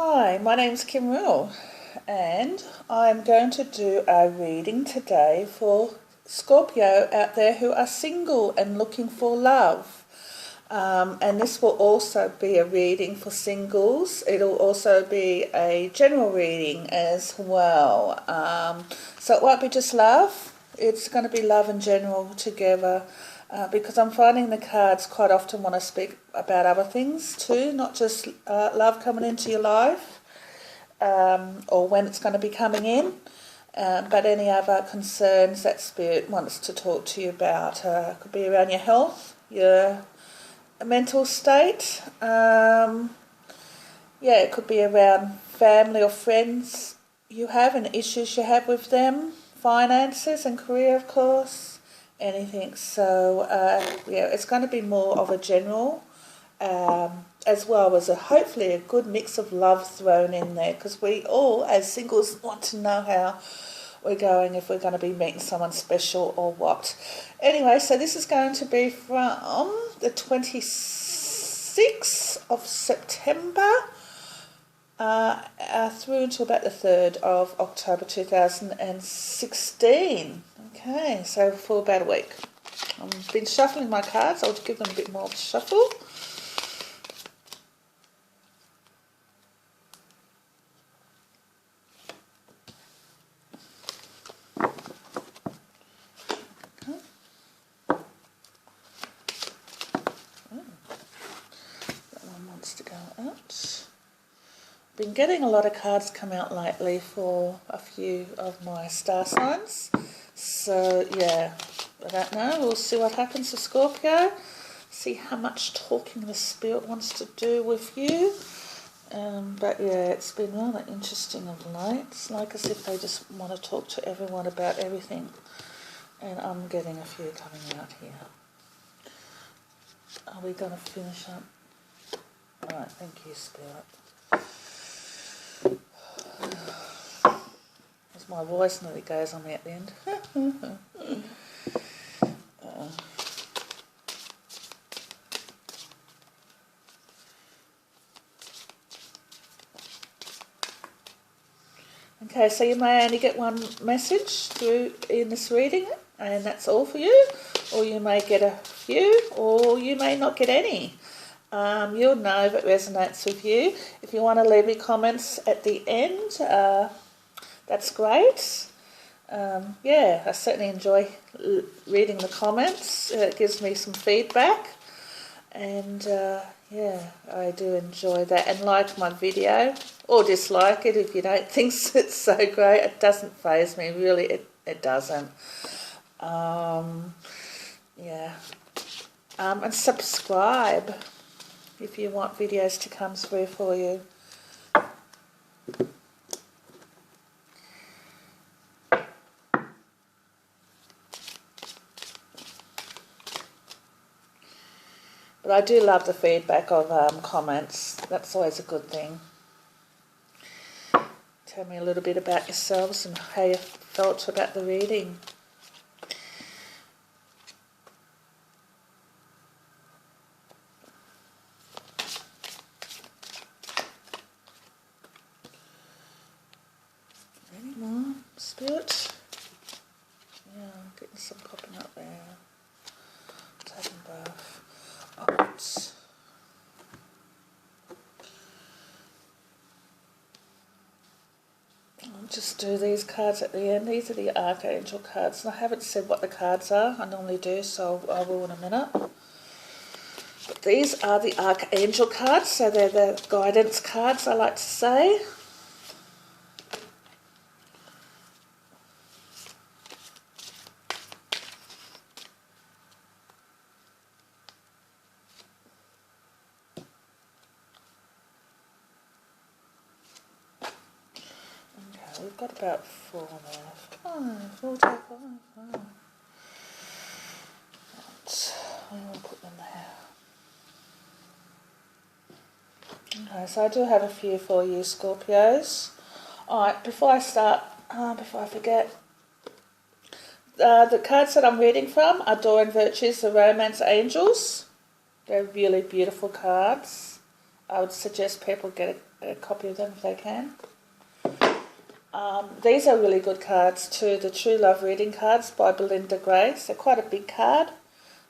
Hi, my name's Kim Rule, and I'm going to do a reading today for Scorpio out there who are single and looking for love. And this will also be a reading for singles. It'll also be a general reading as well. So it won't be just love. It's going to be love in general together. Because I'm finding the cards quite often want to speak about other things too, not just love coming into your life or when it's going to be coming in, but any other concerns that Spirit wants to talk to you about. It could be around your health, your mental state, it could be around family or friends you have and issues you have with them, finances and career, of course. Anything. So it's going to be more of a general as well as hopefully a good mix of love thrown in there, because we all as singles want to know how we're going, if we're going to be meeting someone special or what. Anyway, so this is going to be from the 26th of September through until about the 3rd of October 2016. Okay, so for about a week. I've been shuffling my cards. I'll give them a bit more of a shuffle. Okay. That one wants to go out. Been getting a lot of cards come out lately for a few of my star signs. So, yeah, I don't know. We'll see what happens to Scorpio. See how much talking the Spirit wants to do with you. But, yeah, it's been rather interesting of late. It's like as if they just want to talk to everyone about everything. And I'm getting a few coming out here. Are we going to finish up? All right, thank you, Spirit. My voice nearly goes on me at the end. Okay, so you may only get one message through in this reading, and that's all for you. Or you may get a few, or you may not get any. You'll know if it resonates with you. If you want to leave me comments at the end, that's great. I certainly enjoy reading the comments. It gives me some feedback. And I do enjoy that. And like my video, or dislike it if you don't think it's so great. It doesn't faze me, really. It doesn't. And subscribe if you want videos to come through for you. But I do love the feedback of comments. That's always a good thing. Tell me a little bit about yourselves and how you felt about the reading. Any more, Spirit? Yeah, I'm getting some popping up there. Taking both. I'll just do these cards at the end. These are the Archangel cards, and I haven't said what the cards are. I normally do, so I will in a minute. But these are the Archangel cards, so they're the guidance cards, I like to say. We've got about 4 now. 5, 4, 5, 5. Right, we will put them there. Okay, so I do have a few for you, Scorpios. Alright, before I start, before I forget, the cards that I'm reading from are Door and Virtues, the Romance Angels. They're really beautiful cards. I would suggest people get a copy of them if they can. These are really good cards too, the True Love Reading cards by Belinda Grace. They're quite a big card,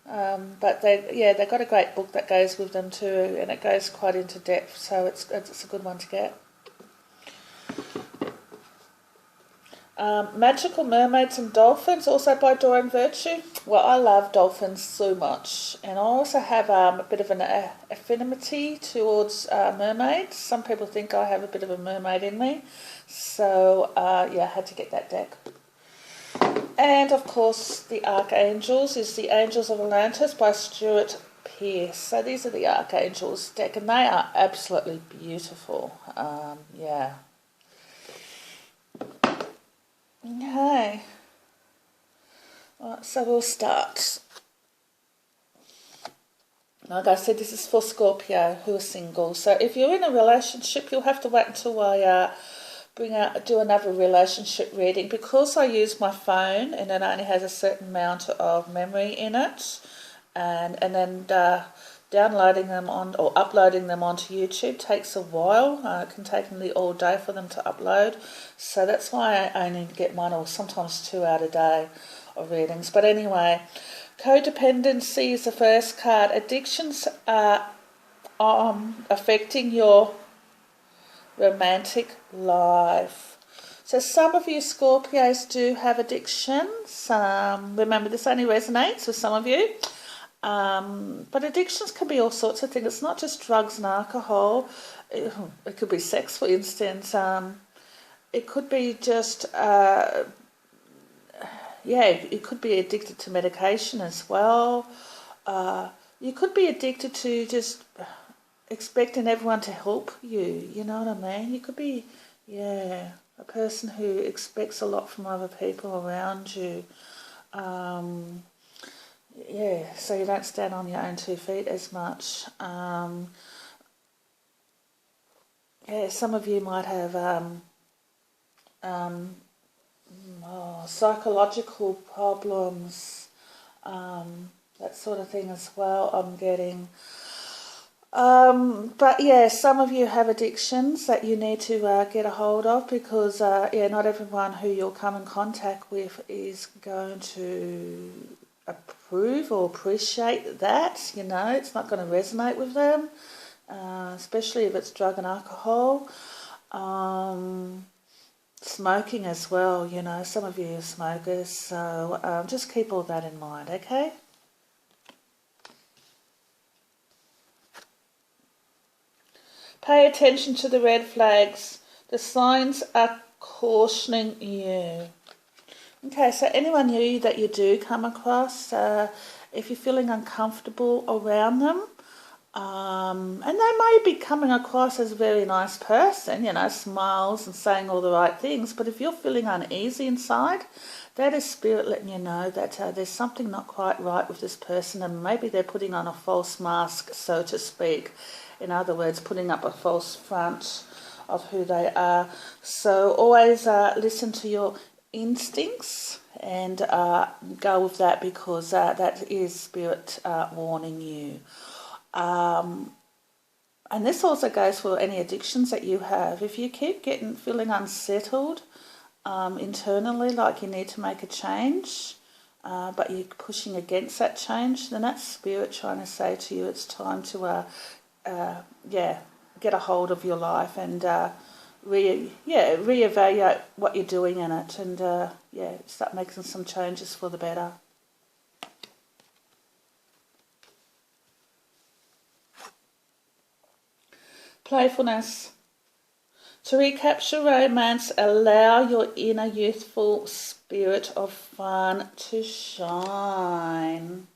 but they've got a great book that goes with them too, and it goes quite into depth, so it's a good one to get. Magical Mermaids and Dolphins, also by Dora and Virtue. Well, I love dolphins so much, and I also have a bit of an affinity towards mermaids. Some people think I have a bit of a mermaid in me, so yeah, I had to get that deck. And of course, the Archangels is the Angels of Atlantis by Stuart Pearce. So these are the Archangels deck, and they are absolutely beautiful. Yeah. Okay, right, so we'll start. Like I said, this is for Scorpio who are single. So if you're in a relationship, you'll have to wait until I do another relationship reading, because I use my phone and it only has a certain amount of memory in it, and then downloading them on or uploading them onto YouTube takes a while. It can take nearly all day for them to upload, so that's why I only get one or sometimes 2 out a day of readings. But anyway, Codependency is the first card. Addictions are affecting your romantic life. So some of you Scorpios do have addictions. Remember, this only resonates with some of you. But addictions can be all sorts of things. It's not just drugs and alcohol. It could be sex, for instance. It could be just, you could be addicted to medication as well. You could be addicted to just expecting everyone to help you. You know what I mean? You could be, a person who expects a lot from other people around you. So you don't stand on your own 2 feet as much. Some of you might have psychological problems, that sort of thing as well, I'm getting. But yeah, some of you have addictions that you need to get a hold of, because not everyone who you'll come in contact with is going to approve or appreciate that. It's not going to resonate with them, especially if it's drug and alcohol. Smoking as well, some of you are smokers, so just keep all that in mind, okay? Pay attention to the red flags. The signs are cautioning you. Okay, so anyone new that you do come across, if you're feeling uncomfortable around them, and they may be coming across as a very nice person, smiles and saying all the right things, but if you're feeling uneasy inside, that is spirit letting you know that there's something not quite right with this person, and maybe they're putting on a false mask, so to speak. In other words, putting up a false front of who they are. So always listen to your instincts and go with that, because that is spirit warning you. And this also goes for any addictions that you have. If you keep feeling unsettled internally, like you need to make a change, but you're pushing against that change, then that's spirit trying to say to you it's time to get a hold of your life and reevaluate what you're doing in it, and start making some changes for the better. Playfulness. To recapture romance, allow your inner youthful spirit of fun to shine.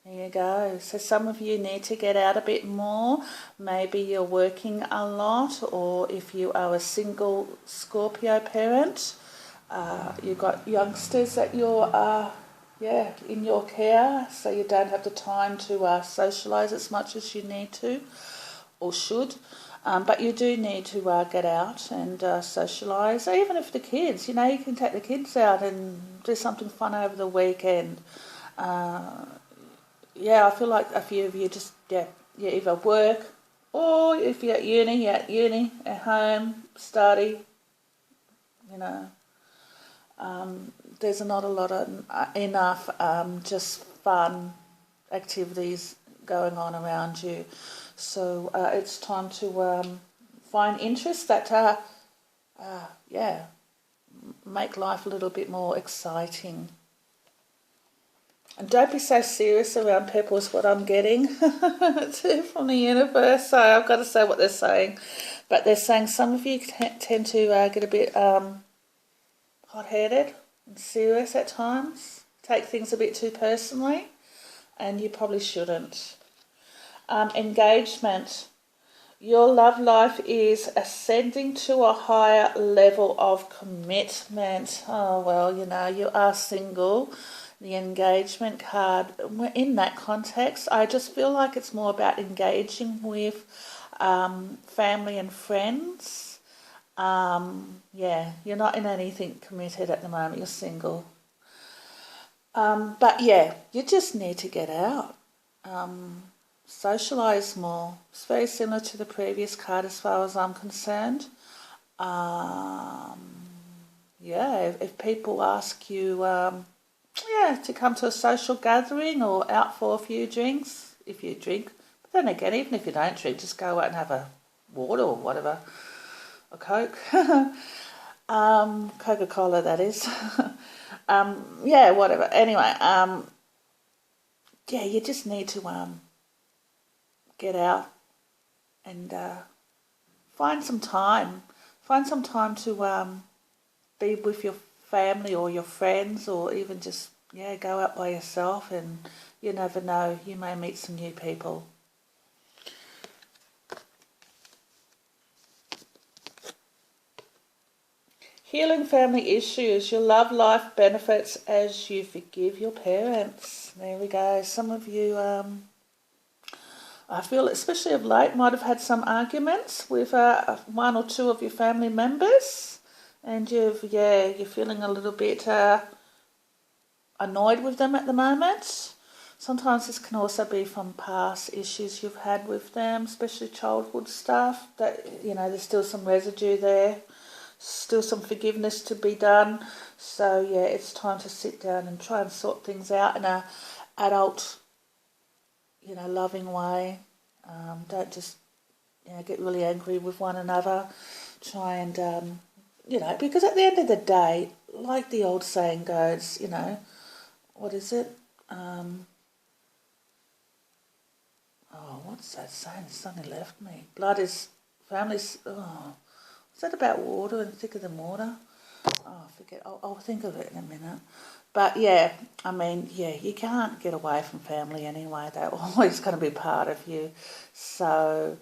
There you go. So some of you need to get out a bit more. Maybe you're working a lot, or if you are a single Scorpio parent, you've got youngsters that you're in your care, so you don't have the time to socialise as much as you need to or should. But you do need to get out and socialise. Even if the kids, you can take the kids out and do something fun over the weekend. I feel like a few of you just, you either work, or if you're at uni, at home, study, you know. There's not a lot of enough just fun activities going on around you. So it's time to find interests that, make life a little bit more exciting. And don't be so serious around people is what I'm getting from the universe. So I've got to say what they're saying. But they're saying some of you tend to get a bit hot-headed and serious at times. Take things a bit too personally. And you probably shouldn't. Engagement. Your love life is ascending to a higher level of commitment. Oh, well, you know, you are single. The engagement card, in that context, I just feel like it's more about engaging with family and friends. You're not in anything committed at the moment. You're single. But yeah, you just need to get out. Socialise more. It's very similar to the previous card as far as I'm concerned. If people ask you, to come to a social gathering or out for a few drinks, if you drink. But then again, even if you don't drink, just go out and have a water or whatever, a Coke. Coca-Cola, that is. Whatever. Anyway, you just need to get out and find some time. Find some time to be with your family or your friends, or even just go out by yourself, and you never know, you may meet some new people. Healing family issues. Your love life benefits as you forgive your parents. There we go. Some of you, I feel, especially of late, might have had some arguments with one or two of your family members, and you're feeling a little bit annoyed with them at the moment. Sometimes this can also be from past issues you've had with them, especially childhood stuff, that, there's still some residue there, still some forgiveness to be done. So, it's time to sit down and try and sort things out in a adult, loving way. Don't just, get really angry with one another. Try and, because at the end of the day, like the old saying goes, what is it? What's that saying? It suddenly left me. Blood is family's. Is that about water and thicker than water? I forget. I'll think of it in a minute. But you can't get away from family anyway. They're always going to be part of you. So,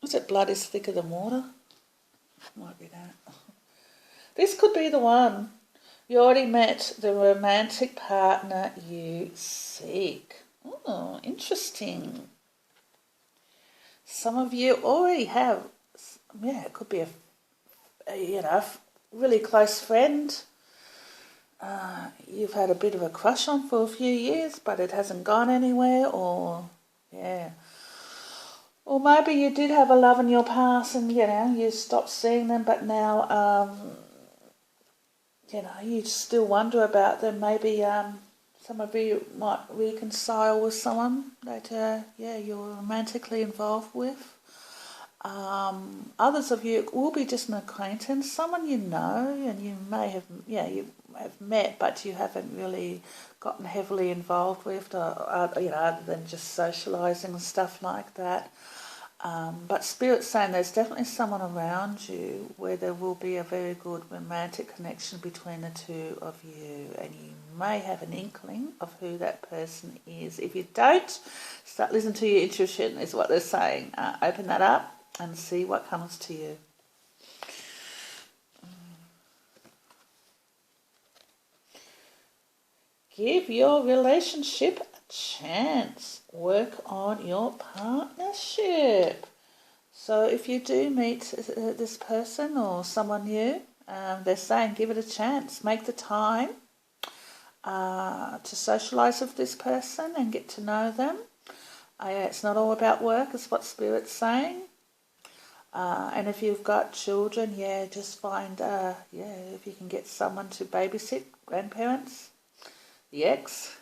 Was it blood is thicker than water? Might be that. This could be the one. You already met the romantic partner you seek. Oh, interesting. Some of you already have, it could be a really close friend. You've had a bit of a crush on for a few years, but it hasn't gone anywhere, or maybe you did have a love in your past and, you stopped seeing them, but now, you still wonder about them. Maybe some of you might reconcile with someone that, you're romantically involved with. Others of you will be just an acquaintance, someone you know, and you may have, you have met, but you haven't really gotten heavily involved with, other than just socialising and stuff like that. But Spirit's saying there's definitely someone around you where there will be a very good romantic connection between the two of you, and you may have an inkling of who that person is. If you don't, start listening to your intuition, is what they're saying. Open that up and see what comes to you. Give your relationship a chance. Work on your partnership. So if you do meet this person or someone new, they're saying give it a chance. Make the time. to socialise with this person and get to know them. Yeah, it's not all about work, is what Spirit's saying. And if you've got children, yeah, just find, if you can get someone to babysit grandparents, the ex.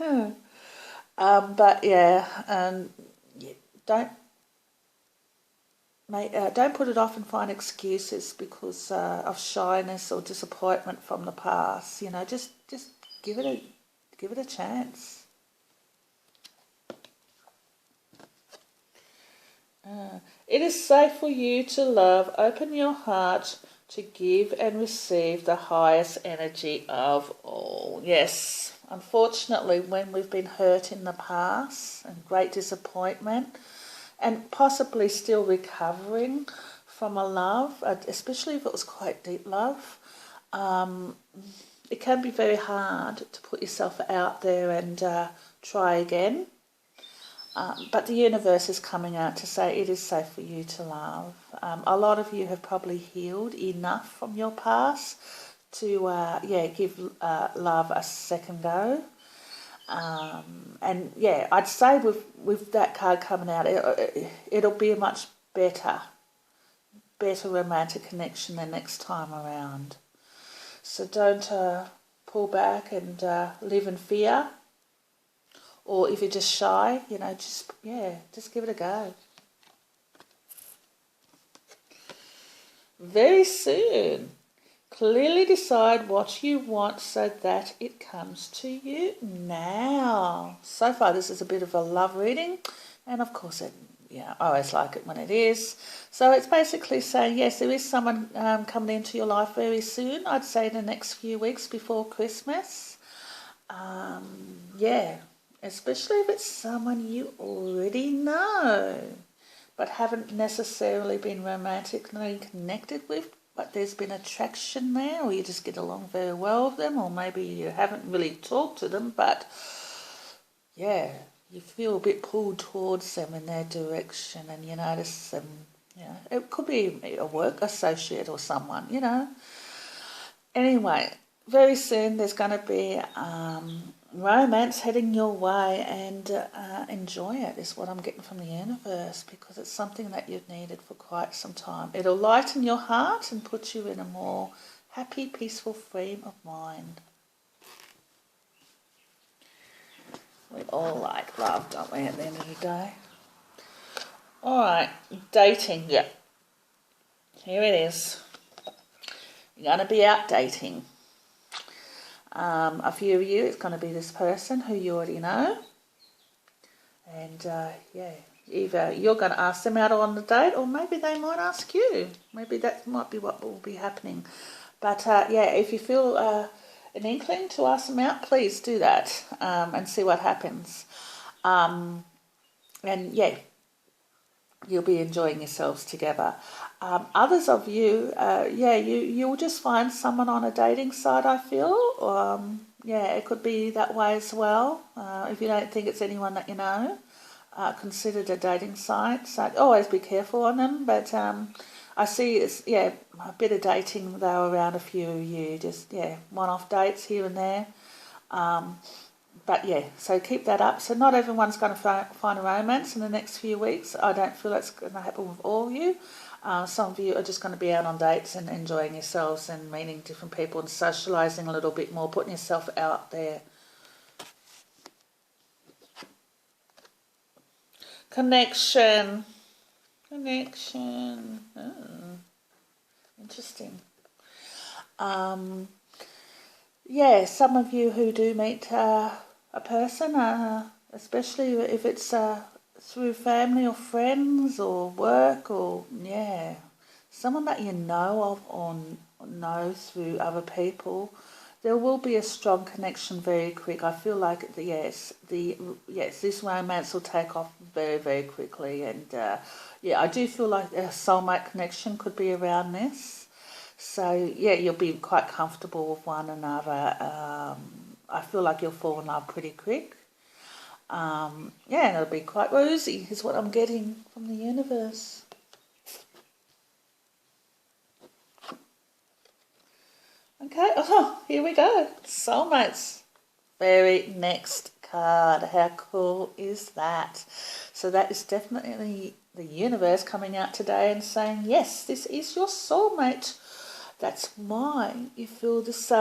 But yeah, don't put it off and find excuses because of shyness or disappointment from the past. You know, just give it a chance. It is safe for you to love. Open your heart to give and receive the highest energy of all. Yes, unfortunately, when we've been hurt in the past and great disappointment and possibly still recovering from a love, especially if it was quite deep love, it can be very hard to put yourself out there and try again. But the universe is coming out to say it is safe for you to love. A lot of you have probably healed enough from your past to, give love a second go. And yeah, I'd say with that card coming out, it'll be a much better romantic connection the next time around. So don't pull back and live in fear. Or if you're just shy, just give it a go. Very soon, clearly decide what you want so that it comes to you now. So far, this is a bit of a love reading, and of course, I always like it when it is. So it's basically saying, yes, there is someone coming into your life very soon. I'd say the next few weeks before Christmas. Especially if it's someone you already know, but haven't necessarily been romantically connected with, but there's been attraction there, or you just get along very well with them, or maybe you haven't really talked to them, but yeah, you feel a bit pulled towards them in their direction, and you notice them, it could be a work associate or someone, Anyway, very soon there's going to be romance heading your way, and enjoy it is what I'm getting from the universe, because it's something that you've needed for quite some time. It'll lighten your heart and put you in a more happy, peaceful frame of mind. We all like love, don't we, at the end of the day? Alright, dating, yeah. Here it is. You're going to be out dating. A few of you, it's going to be this person who you already know. And, either you're going to ask them out on the date, or maybe they might ask you. Maybe that might be what will be happening. But, if you feel an inkling to ask them out, please do that and see what happens. You'll be enjoying yourselves together. Others of you, you'll just find someone on a dating site, I feel. It could be that way as well. If you don't think it's anyone that you know, consider it a dating site. So always be careful on them. But I see it's, a bit of dating though around a few of you. Just, one-off dates here and there. So keep that up. So not everyone's going to find a romance in the next few weeks. I don't feel that's going to happen with all of you. Some of you are just going to be out on dates and enjoying yourselves and meeting different people and socialising a little bit more, putting yourself out there. Connection. Oh, interesting. Some of you who do meet a person, especially if it's through family or friends or work, or someone that you know of or know through other people, there will be a strong connection very quick. I feel like this romance will take off very, very quickly, and I do feel like a soulmate connection could be around this. So you'll be quite comfortable with one another. I feel like you'll fall in love pretty quick. And it'll be quite rosy is what I'm getting from the universe. Okay, here we go. Soulmates. very next card. How cool is that? So that is definitely the universe coming out today and saying, yes, this is your soulmate. That's mine. You feel this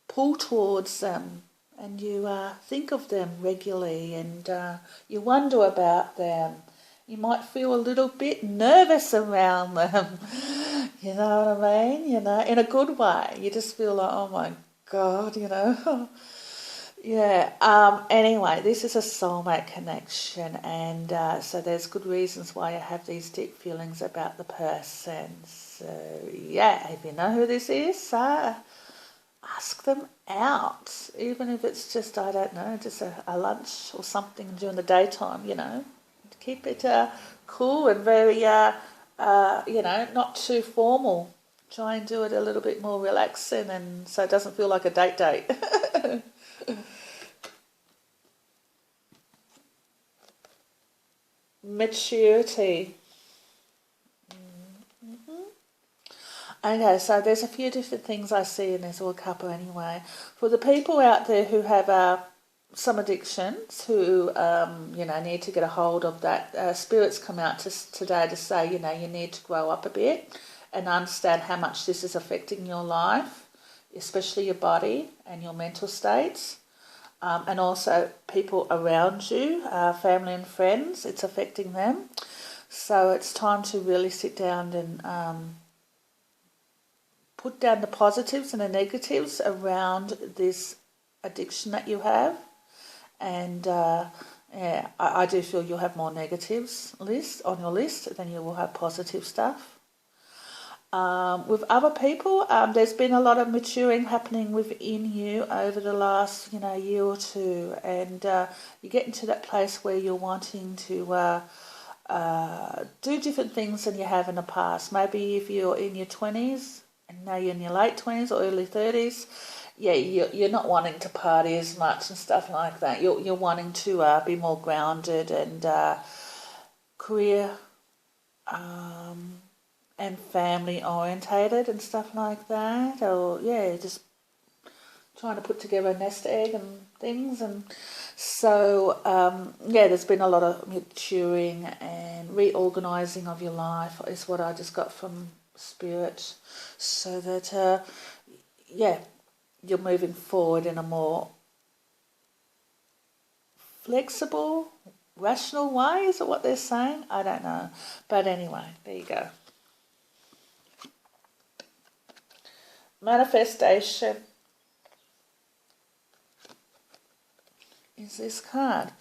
pull towards them, and you think of them regularly, and you wonder about them. You might feel a little bit nervous around them. You know what I mean? You know, in a good way. You just feel like, oh my God, you know. Yeah. Anyway, this is a soulmate connection, and so there's good reasons why you have these deep feelings about the person. So yeah, if you know who this is, ask them out, even if it's just, I don't know, just a lunch or something during the daytime. You know, keep it cool and very you know, not too formal. Try and do it a little bit more relaxing, and so it doesn't feel like a date. Maturity. Okay, so there's a few different things I see in this, or a couple anyway. For the people out there who have some addictions, who you know, need to get a hold of that, spirits come out today to say, you know, you need to grow up a bit and understand how much this is affecting your life, especially your body and your mental states. And also people around you, family and friends, it's affecting them. So it's time to really sit down and put down the positives and the negatives around this addiction that you have. And yeah, I do feel you'll have more negatives on your list than you will have positive stuff. With other people, there's been a lot of maturing happening within you over the last, you know, year or two, and you get into that place where you're wanting to do different things than you have in the past. Maybe if you're in your 20s and now you're in your late 20s or early 30s, yeah, you're not wanting to party as much and stuff like that. You're wanting to be more grounded and career and family orientated and stuff like that, or yeah, just trying to put together a nest egg and things. And so yeah, there's been a lot of maturing and reorganizing of your life is what I just got from Spirit, so that yeah, you're moving forward in a more flexible, rational way. Is it what they're saying? I don't know, but anyway, there you go. Manifestation is this card.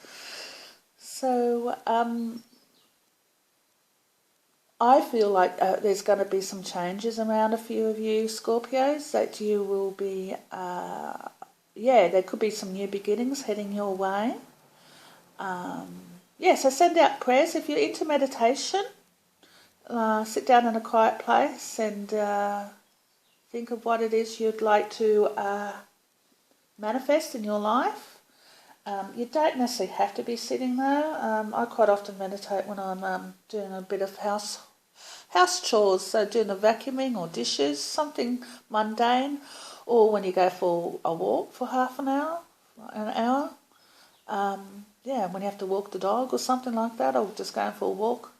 So I feel like there's going to be some changes around a few of you Scorpios, that you will be, yeah, there could be some new beginnings heading your way. Yeah, so send out prayers. If you're into meditation, sit down in a quiet place and think of what it is you'd like to manifest in your life. You don't necessarily have to be sitting there. I quite often meditate when I'm doing a bit of house chores, so doing the vacuuming or dishes, something mundane, or when you go for a walk for half an hour. Yeah, when you have to walk the dog or something like that, or just going for a walk.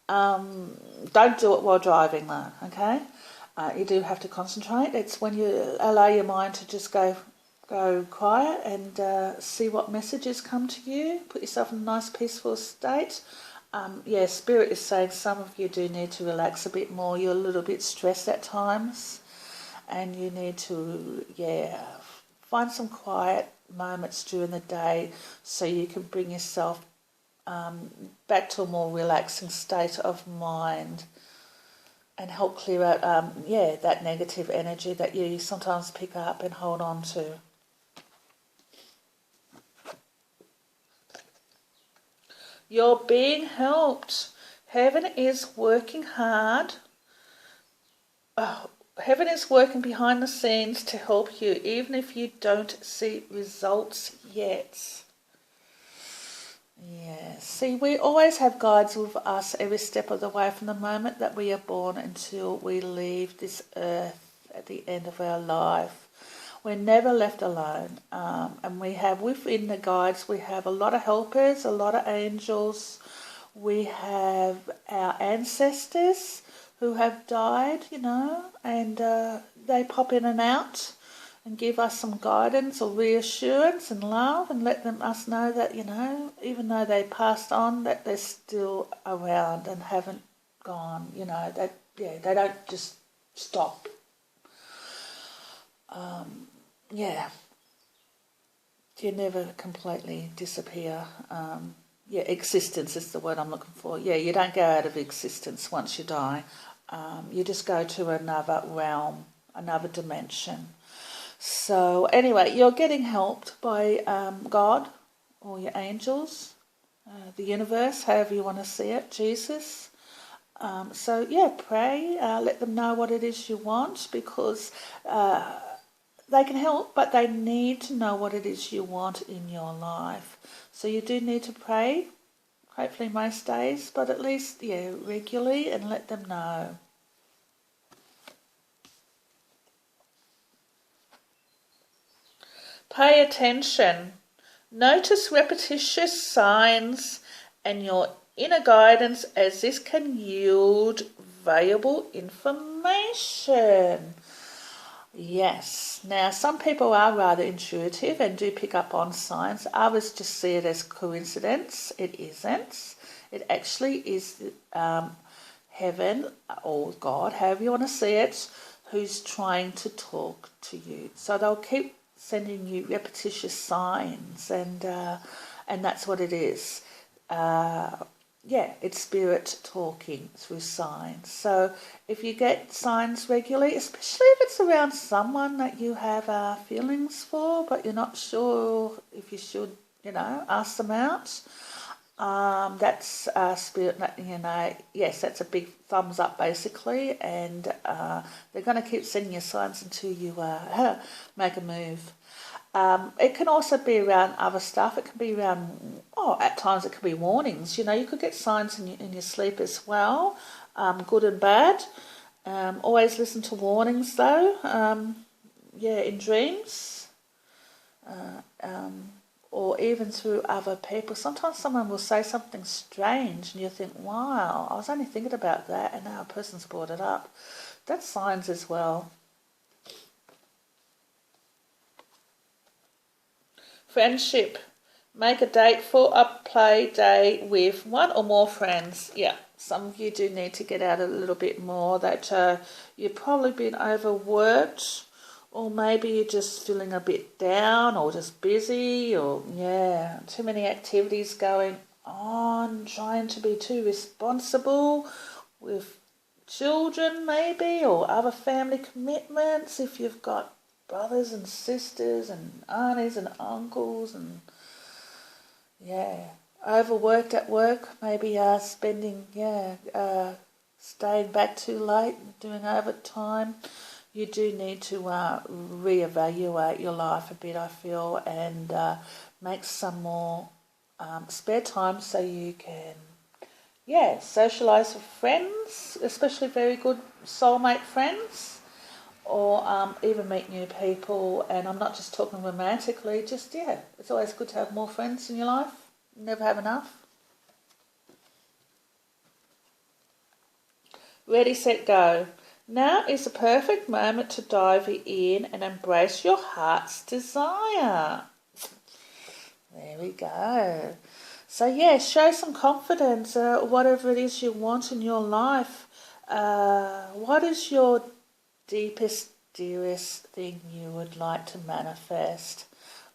Don't do it while driving though, okay? You do have to concentrate. It's when you allow your mind to just go quiet and see what messages come to you. Put yourself in a nice peaceful state. Yeah, Spirit is saying some of you do need to relax a bit more. You're a little bit stressed at times, and you need to, yeah, find some quiet moments during the day so you can bring yourself back to a more relaxing state of mind and help clear out, yeah, that negative energy that you sometimes pick up and hold on to. You're being helped. Heaven is working hard. Heaven is working behind the scenes to help you, even if you don't see results yet. Yeah, see, we always have guides with us every step of the way from the moment that we are born until we leave this earth at the end of our life. We're never left alone. And we have, within the guides, we have a lot of helpers, a lot of angels. We have our ancestors who have died, you know, and they pop in and out and give us some guidance or reassurance and love, and let us know that, you know, even though they passed on, that they're still around and haven't gone, you know, they don't just stop. You never completely disappear. Existence is the word I'm looking for. You don't go out of existence once you die. You just go to another realm, another dimension. So anyway, you're getting helped by God or your angels, the universe, however you want to see it, Jesus. Pray, let them know what it is you want, because they can help, but they need to know what it is you want in your life. So you do need to pray, hopefully most days, but at least, regularly, and let them know. Pay attention. Notice repetitious signs and your inner guidance, as this can yield valuable information. Yes. Now, some people are rather intuitive and do pick up on signs. Others just see it as coincidence. It isn't. It actually is heaven or God, however you want to see it, who's trying to talk to you. So they'll keep sending you repetitious signs, and that's what it is. It's spirit talking through signs. So if you get signs regularly, especially if it's around someone that you have feelings for, but you're not sure if you should, ask them out, that's spirit, yes, that's a big thumbs up basically, and they're going to keep sending you signs until you make a move. It can also be around other stuff. It can be around, at times it can be warnings. You could get signs in your sleep as well, good and bad. Always listen to warnings though, in dreams, or even through other people. Sometimes someone will say something strange and you think, wow, I was only thinking about that and now a person's brought it up. That's signs as well. Friendship. Make a date for a play day with one or more friends. Yeah, some of you do need to get out a little bit more. That you've probably been overworked, or maybe you're just feeling a bit down, or just busy, or too many activities going on, trying to be too responsible with children maybe, or other family commitments if you've got brothers and sisters and aunties and uncles, and overworked at work, maybe staying back too late, doing overtime. You do need to reevaluate your life a bit, I feel, and make some more spare time so you can socialise with friends, especially very good soulmate friends, or even meet new people. And I'm not just talking romantically, just, it's always good to have more friends in your life. You never have enough. Ready, set, go. Now is the perfect moment to dive in and embrace your heart's desire. There we go. So show some confidence, whatever it is you want in your life. What is your deepest, dearest thing you would like to manifest?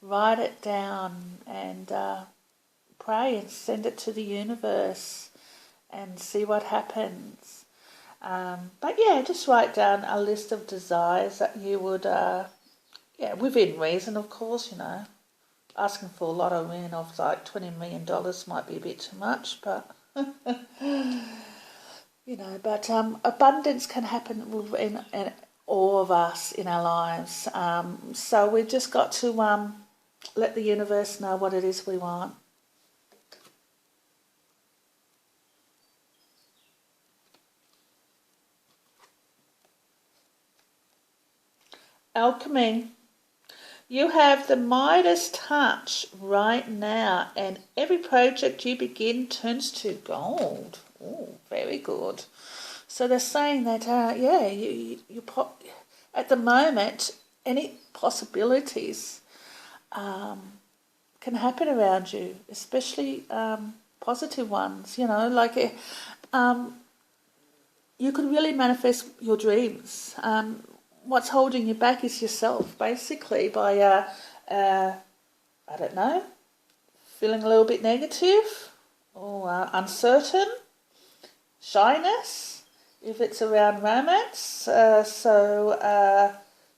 Write it down and pray and send it to the universe and see what happens. Just write down a list of desires that you would, within reason, of course. Asking for a lot of win of like $20 million might be a bit too much, but abundance can happen within all of us in our lives. So we've just got to let the universe know what it is we want. Alchemy. You have the Midas touch right now, and every project you begin turns to gold. Oh, very good. So they're saying that, yeah, at the moment, any possibilities can happen around you, especially positive ones, you know, like you could really manifest your dreams. What's holding you back is yourself, basically, by, I don't know, feeling a little bit negative or uncertain, shyness, if it's around romance.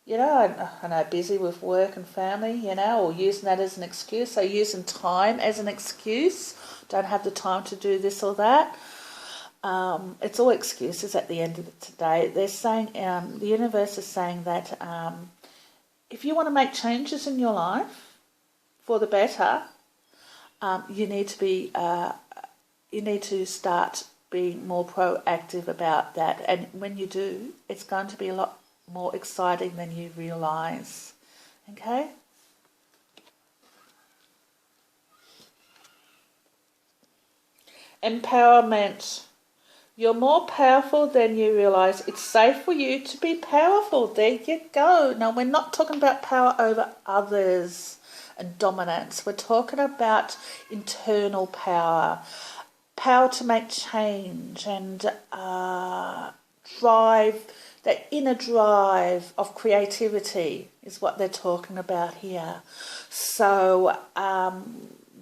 You know, I know, busy with work and family, you know, or using that as an excuse. So using time as an excuse. Don't have the time to do this or that. It's all excuses at the end of the day. They're saying, the universe is saying that if you want to make changes in your life for the better, you need to start being more proactive about that. And when you do, it's going to be a lot more exciting than you realise. Okay? Empowerment. You're more powerful than you realise. It's safe for you to be powerful. There you go. Now, we're not talking about power over others and dominance. We're talking about internal power. Power to make change and drive, that inner drive of creativity is what they're talking about here. So,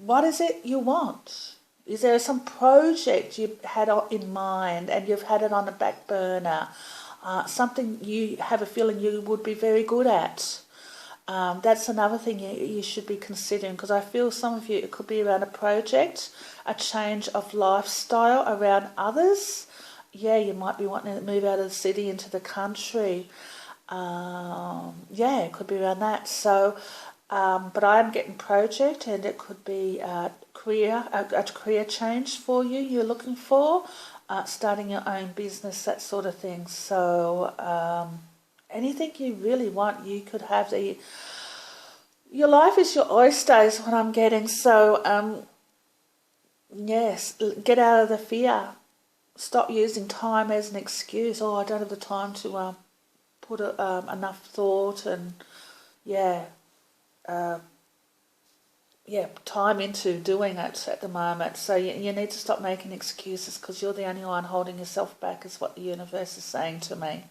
what is it you want? Is there some project you've had in mind and you've had it on the back burner? Something you have a feeling you would be very good at? That's another thing you should be considering, because I feel some of you, it could be around a project, a change of lifestyle around others. Yeah, you might be wanting to move out of the city into the country. Yeah, it could be around that. So, but I am getting project, and it could be a career change for you you're looking for, starting your own business, that sort of thing. So anything you really want, you could have. Your life is your oyster is what I'm getting. So yes, get out of the fear. Stop using time as an excuse. Oh, I don't have the time to put enough thought and time into doing it at the moment. So you need to stop making excuses, because you're the only one holding yourself back, is what the universe is saying to me.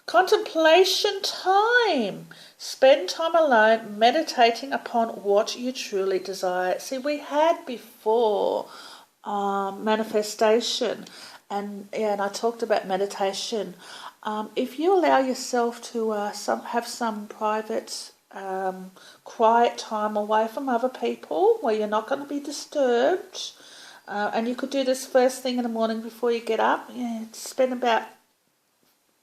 Contemplation time. Spend time alone meditating upon what you truly desire. See, we had before manifestation, and I talked about meditation. If you allow yourself to have some private, quiet time away from other people where you're not going to be disturbed, and you could do this first thing in the morning before you get up, spend about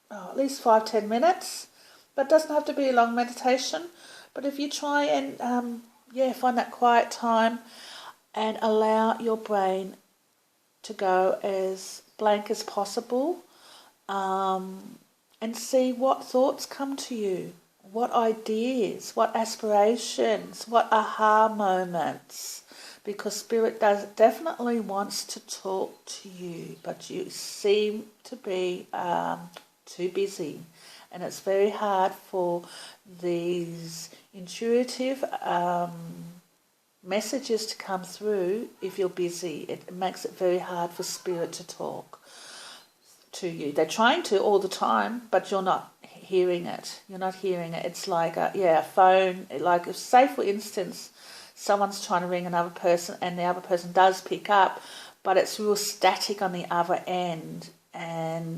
at least 5-10 minutes, but it doesn't have to be a long meditation. But if you try and find that quiet time and allow your brain to go as blank as possible, and see what thoughts come to you, what ideas, what aspirations, what aha moments, because Spirit definitely wants to talk to you, but you seem to be too busy, and it's very hard for these intuitive messages to come through if you're busy. It makes it very hard for Spirit to talk to you. They're trying to all the time, but you're not hearing it. You're not hearing it. It's like a phone. Like, say for instance, someone's trying to ring another person, and the other person does pick up, but it's real static on the other end. And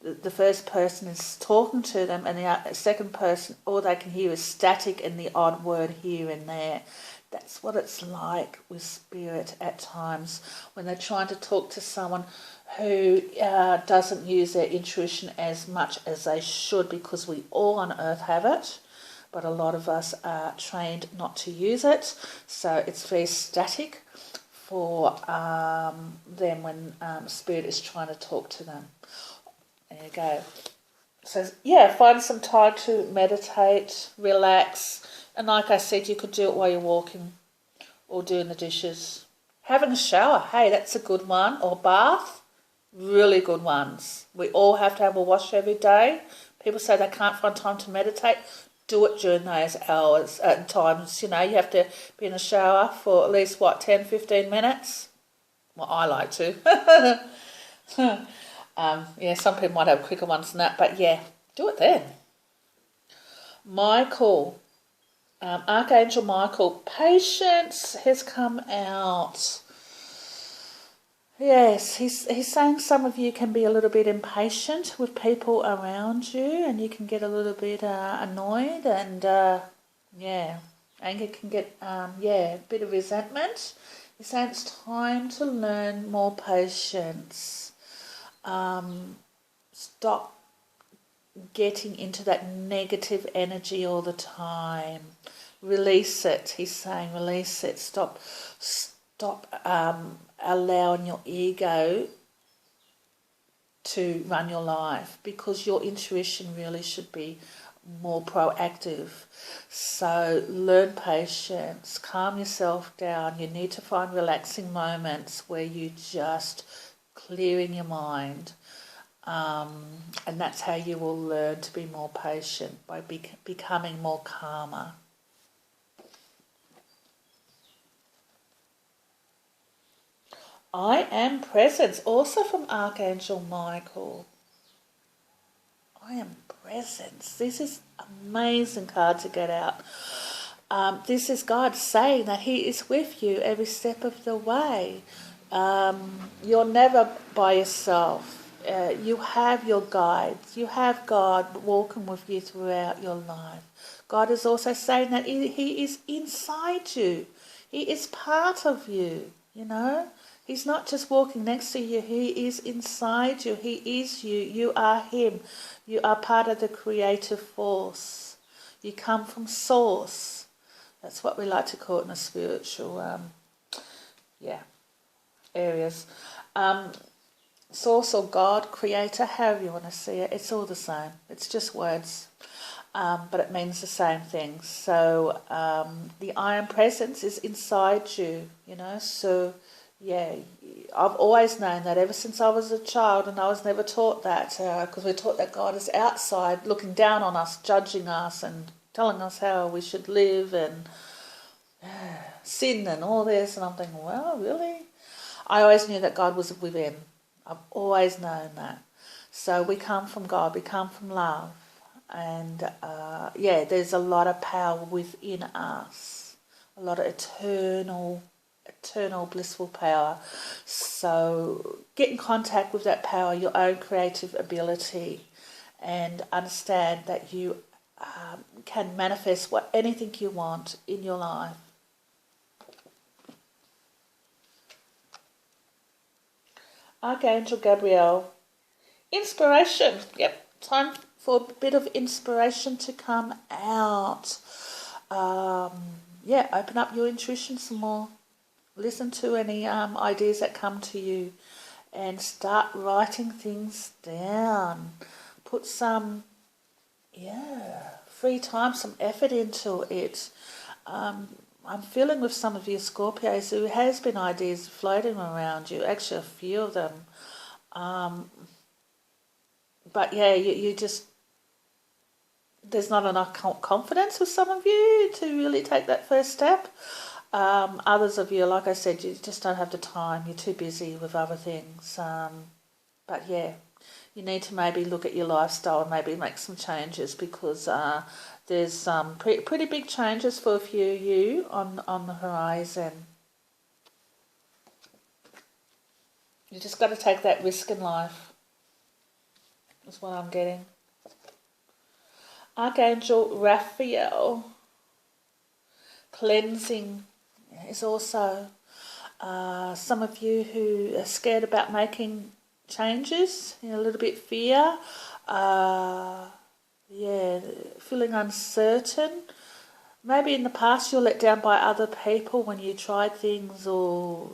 the first person is talking to them, and the second person, all they can hear is static and the odd word here and there. That's what it's like with Spirit at times when they're trying to talk to someone who doesn't use their intuition as much as they should, because we all on earth have it, but a lot of us are trained not to use it. So it's very static for them when Spirit is trying to talk to them. There you go. So yeah, find some time to meditate, relax, and like I said, you could do it while you're walking or doing the dishes. Having a shower, hey, that's a good one. Or bath, really good ones. We all have to have a wash every day. People say they can't find time to meditate. Do it during those hours and times. You know, you have to be in a shower for at least, 10, 15 minutes? Well, I like to. Yeah, some people might have quicker ones than that, but yeah, do it then. Michael, Archangel Michael, patience has come out. Yes, he's saying some of you can be a little bit impatient with people around you, and you can get a little bit annoyed, and yeah, anger can get a bit of resentment. He's saying it's time to learn more patience. Stop getting into that negative energy all the time. Release it. He's saying release it. Stop allowing your ego to run your life, because your intuition really should be more proactive. So learn patience, calm yourself down. You need to find relaxing moments where you just clearing your mind. And that's how you will learn to be more patient, by becoming more calmer. I am presence, also from Archangel Michael. I am presence. This is amazing card to get out. This is God saying that He is with you every step of the way. You're never by yourself. You have your guides. You have God walking with you throughout your life. God is also saying that He is inside you. He is part of you, you know. He's not just walking next to you. He is inside you. He is you. You are Him. You are part of the creative force. You come from Source. That's what we like to call it in the spiritual areas. Source or God, Creator, however you want to see it, it's all the same. It's just words, but it means the same thing. So the I am presence is inside you, you know. So yeah, I've always known that ever since I was a child, and I was never taught that, because we're taught that God is outside looking down on us, judging us and telling us how we should live and sin and all this. And I'm thinking, well, really? I always knew that God was within. I've always known that. So we come from God, we come from love. And there's a lot of power within us. A lot of eternal blissful power. So get in contact with that power, your own creative ability, and understand that you can manifest anything you want in your life. Archangel Gabriel, inspiration. Yep, time for a bit of inspiration to come out. Open up your intuition some more. Listen to any ideas that come to you, and start writing things down. Put some free time, some effort into it. I'm feeling with some of you Scorpios, there has been ideas floating around you, actually a few of them. But yeah, you just, there's not enough confidence with some of you to really take that first step. Others of you, like I said, you just don't have the time. You're too busy with other things. But yeah, you need to maybe look at your lifestyle and maybe make some changes, because there's some pretty big changes for a few of you on the horizon. You just got to take that risk in life, is what I'm getting. Archangel Raphael, cleansing is also some of you who are scared about making changes, a little bit fear, feeling uncertain. Maybe in the past you're let down by other people when you tried things, or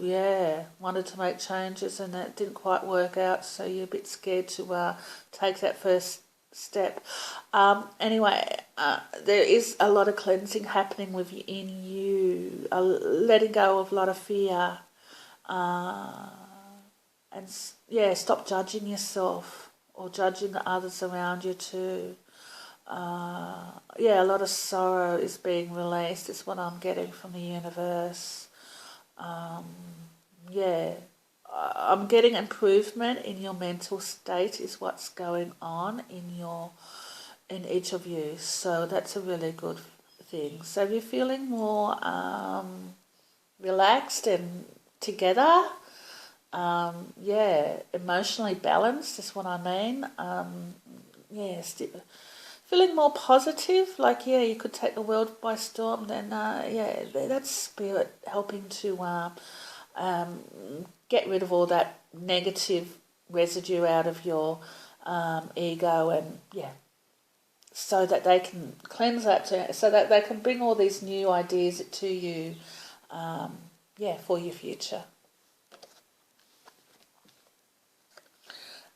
wanted to make changes and it didn't quite work out, so you're a bit scared to take that first step. Anyway, there is a lot of cleansing happening within you, letting go of a lot of fear, and yeah, stop judging yourself or judging the others around you too. Yeah, a lot of sorrow is being released, is what I'm getting from the universe. Yeah, I'm getting improvement in your mental state is what's going on in each of you. So that's a really good thing. So if you're feeling more relaxed and together, yeah, emotionally balanced is what I mean. Yes, feeling more positive, like, yeah, you could take the world by storm, then, yeah, that's spirit helping to get rid of all that negative residue out of your ego, and, yeah, so that they can cleanse that, so that they can bring all these new ideas to you, yeah, for your future.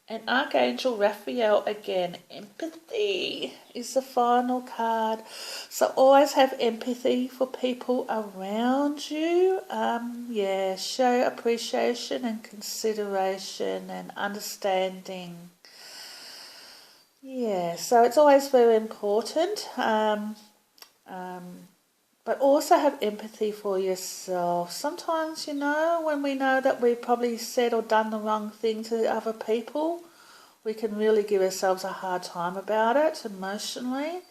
And Archangel Raphael again, empathy is the final card. So always have empathy for people around you. Yeah, show appreciation and consideration and understanding. Yeah, so it's always very important. But also have empathy for yourself. Sometimes, when we know that we've probably said or done the wrong thing to other people, we can really give ourselves a hard time about it emotionally.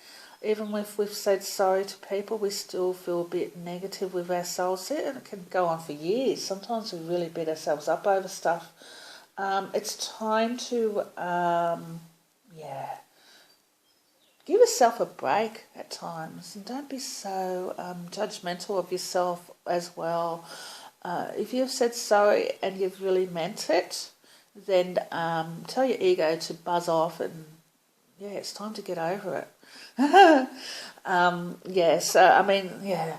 Even if we've said sorry to people, we still feel a bit negative with ourselves, and it can go on for years. Sometimes we really beat ourselves up over stuff. It's time to, yeah, give yourself a break at times, and don't be so judgmental of yourself as well. If you've said sorry and you've really meant it, then tell your ego to buzz off, and yeah, it's time to get over it. Yeah, so I mean, yeah.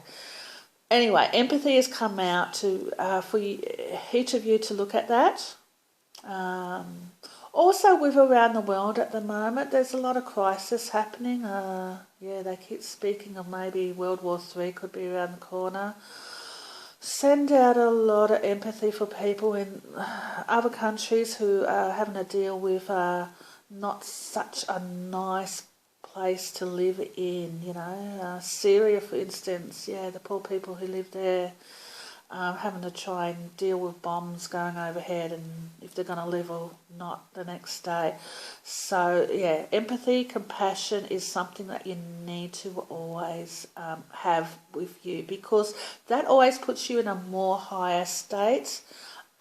Anyway, empathy has come out to for each of you to look at that. Also, with around the world at the moment, there's a lot of crisis happening. Yeah, they keep speaking of maybe World War III could be around the corner. Send out a lot of empathy for people in other countries who are having to deal with not such a nice place to live in, Syria, for instance. Yeah, the poor people who live there. Having to try and deal with bombs going overhead, and if they're going to live or not the next day. So, yeah, empathy, compassion is something that you need to always have with you, because that always puts you in a more higher state.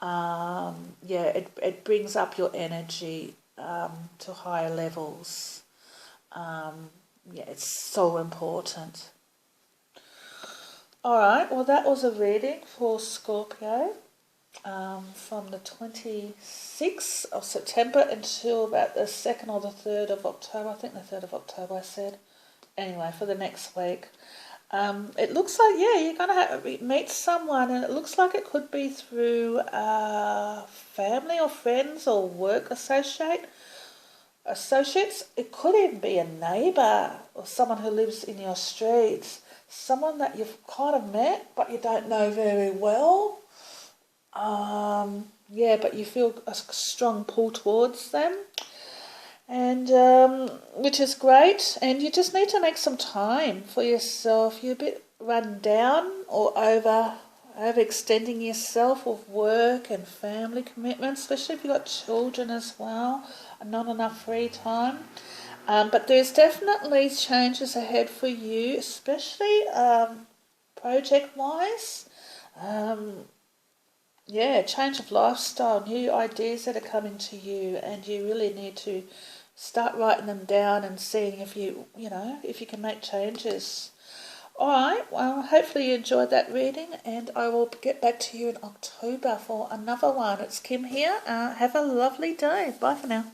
Yeah, it brings up your energy to higher levels. Yeah, it's so important. Alright, well that was a reading for Scorpio from the 26th of September until about the 2nd or the 3rd of October. I think the 3rd of October I said. Anyway, for the next week. It looks like, yeah, you're going to meet someone, and it looks like it could be through family or friends or work associates. It could even be a neighbour or someone who lives in your streets. Someone that you've kind of met but you don't know very well. Yeah, but you feel a strong pull towards them, and which is great. And you just need to make some time for yourself. You're a bit run down or overextending yourself with work and family commitments, especially if you've got children as well, and not enough free time. But there's definitely changes ahead for you, especially project-wise. Yeah, change of lifestyle, new ideas that are coming to you, and you really need to start writing them down and seeing if if you can make changes. All right, well, hopefully you enjoyed that reading, and I will get back to you in October for another one. It's Kim here. Have a lovely day. Bye for now.